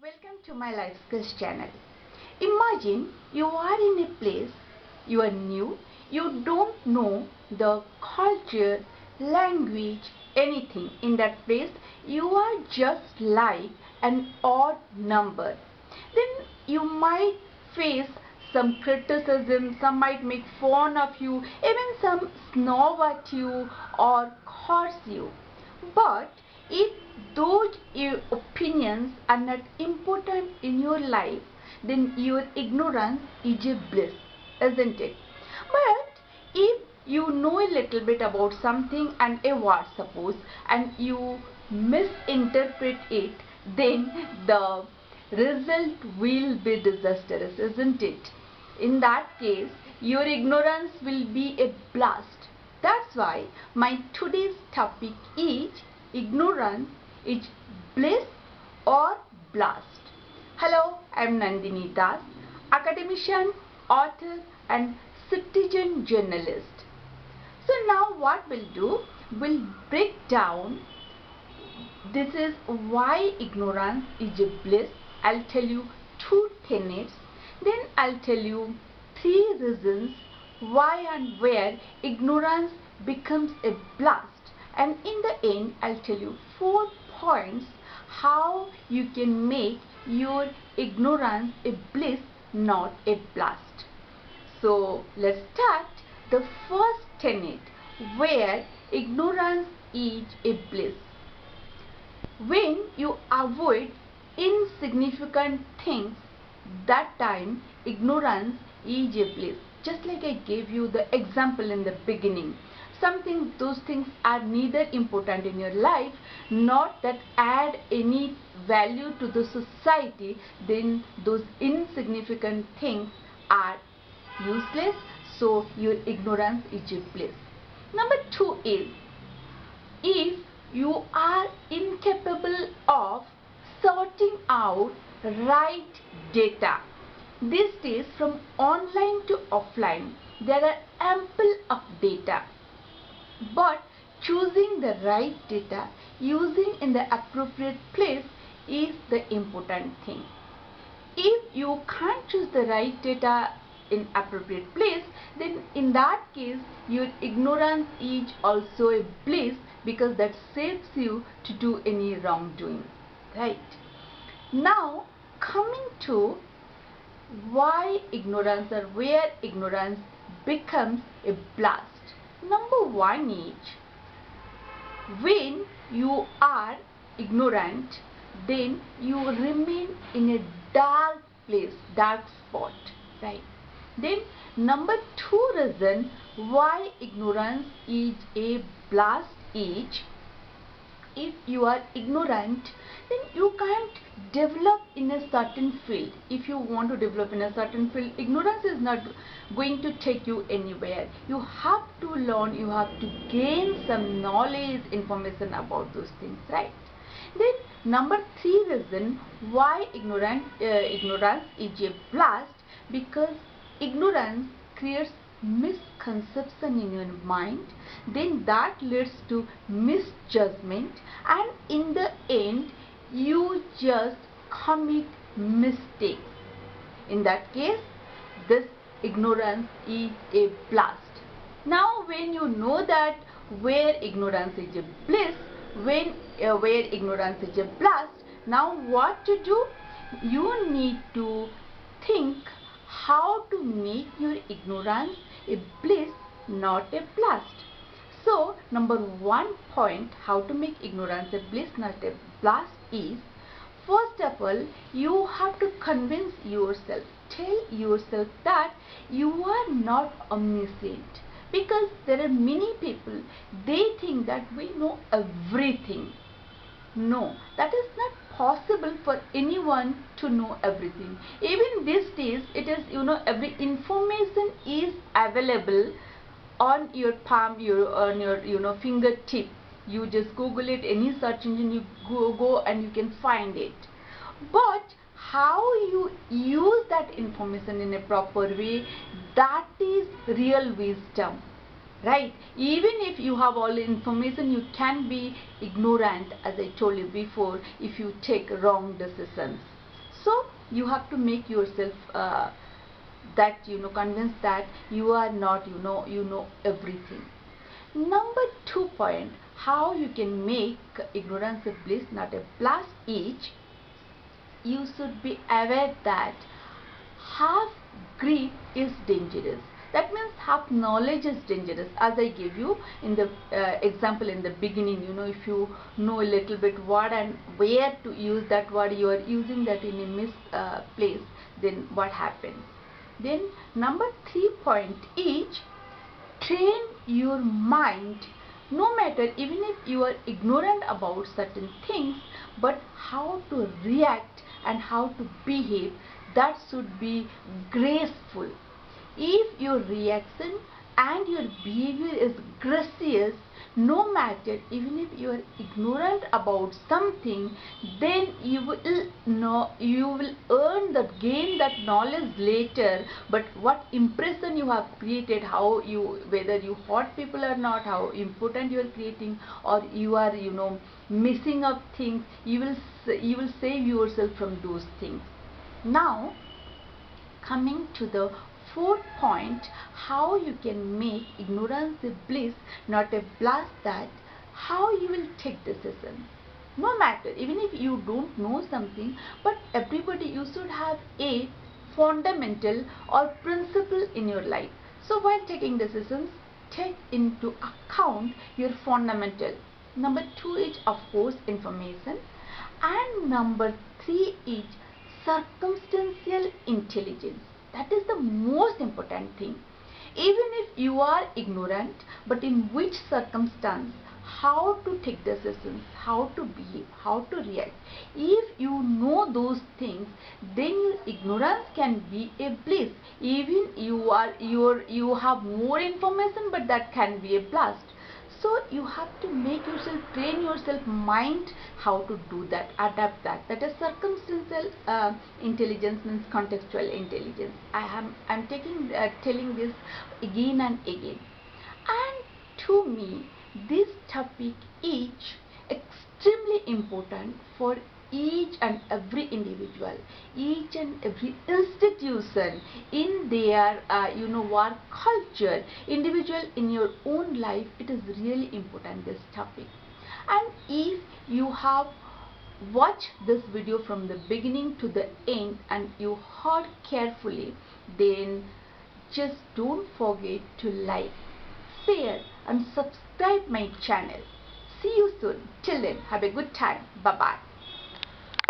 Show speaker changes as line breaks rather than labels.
Welcome to my life skills channel. Imagine you are in a place, you are new, you don't know the culture, language, anything in that place. You are just like an odd number. Then you might face some criticism, some might make fun of you, even some snob at you or curse you. But if those opinions are not important in your life, then your ignorance is a bliss, isn't it? But if you know a little bit about something and a word, suppose, and you misinterpret it, then the result will be disastrous, isn't it? In that case, your ignorance will be a blast. That's why my today's topic is ignorance is bliss or blast. Hello, I am Nandini Das, academician, author and citizen journalist. So now what we'll do, we'll break down this is why ignorance is a bliss. I'll tell you 2 tenets, then I'll tell you 3 reasons why and where ignorance becomes a blast, and in the end I'll tell you 4 points how you can make your ignorance a bliss, not a blast. So let's start. The first tenet, where ignorance is a bliss. When you avoid insignificant things, that time ignorance is a bliss. Just like I gave you the example in the beginning, those things are neither important in your life, not that add any value to the society, then those insignificant things are useless. So your ignorance is a bliss. Number 2 is, if you are incapable of sorting out right data. These days, from online to offline, there are ample of data, but choosing the right data, using in the appropriate place is the important thing. If you can't choose the right data in appropriate place, then in that case your ignorance is also a bliss, because that saves you to do any wrongdoing, right? Now coming to why ignorance, or where ignorance becomes a blast. Number 1 is, when you are ignorant, then you remain in a dark place, dark spot, right? Then number 2 reason why ignorance is a blast is, if you are ignorant, then you can't develop in a certain field. If you want to develop in a certain field, ignorance is not going to take you anywhere. You have to learn, you have to gain some knowledge, information about those things, right? Then number 3 reason why ignorance is a blast, because ignorance creates misconception in your mind, then that leads to misjudgment, and in the end you just commit mistakes. In that case, this ignorance is a blast. Now when you know that where ignorance is a bliss, where ignorance is a blast, now what to do? You need to think how to make your ignorance a bliss, not a blast. So number 1 point, how to make ignorance a bliss, not a blast, is, first of all, you have to convince yourself, tell yourself that you are not omniscient, because there are many people, they think that we know everything. No, that is not possible for anyone to know everything. Even these days, it is, every information is available on your palm, on your fingertip. You just Google it, any search engine, you go and you can find it. But how you use that information in a proper way, that is real wisdom, right? Even if you have all the information, you can be ignorant, as I told you before, if you take wrong decisions. So you have to make yourself that convinced that you are not you know everything. Number 2 point, how you can make ignorance a bliss, not a blast, is you should be aware that half grief is dangerous. That means half knowledge is dangerous. As I gave you in the example in the beginning, if you know a little bit what and where to use that word, you are using that in a misplace, then what happens? Then number 3 point is train your mind, no matter even if you are ignorant about certain things, but how to react and how to behave, that should be graceful. If your reaction and your behavior is gracious, no matter even if you are ignorant about something, then you will know, you will earn that, gain that knowledge later. But what impression you have created, how you, whether you hurt people or not, how important you are creating, or you are missing up things, you will save yourself from those things. Now coming to the fourth point, how you can make ignorance a bliss, not a blast, that how you will take decisions. No matter, even if you don't know something, but everybody, you should have a fundamental or principle in your life. So while taking decisions, take into account your fundamental. Number 2 is of course information, and number 3 is circumstantial intelligence. That is the most important thing. Even if you are ignorant, but in which circumstance, how to take decisions, how to behave, how to react, if you know those things, then your ignorance can be a bliss. Even you have more information, but that can be a blast. So you have to make yourself, train yourself mind how to do that, adapt that. That is circumstantial intelligence, means contextual intelligence. I'm telling this again and again. And to me, this topic is extremely important for each and every individual, each and every institution in their work culture, individual in your own life. It is really important, this topic. And if you have watched this video from the beginning to the end and you heard carefully, then just don't forget to like, share and subscribe my channel. See you soon. Till then, have a good time. Bye bye.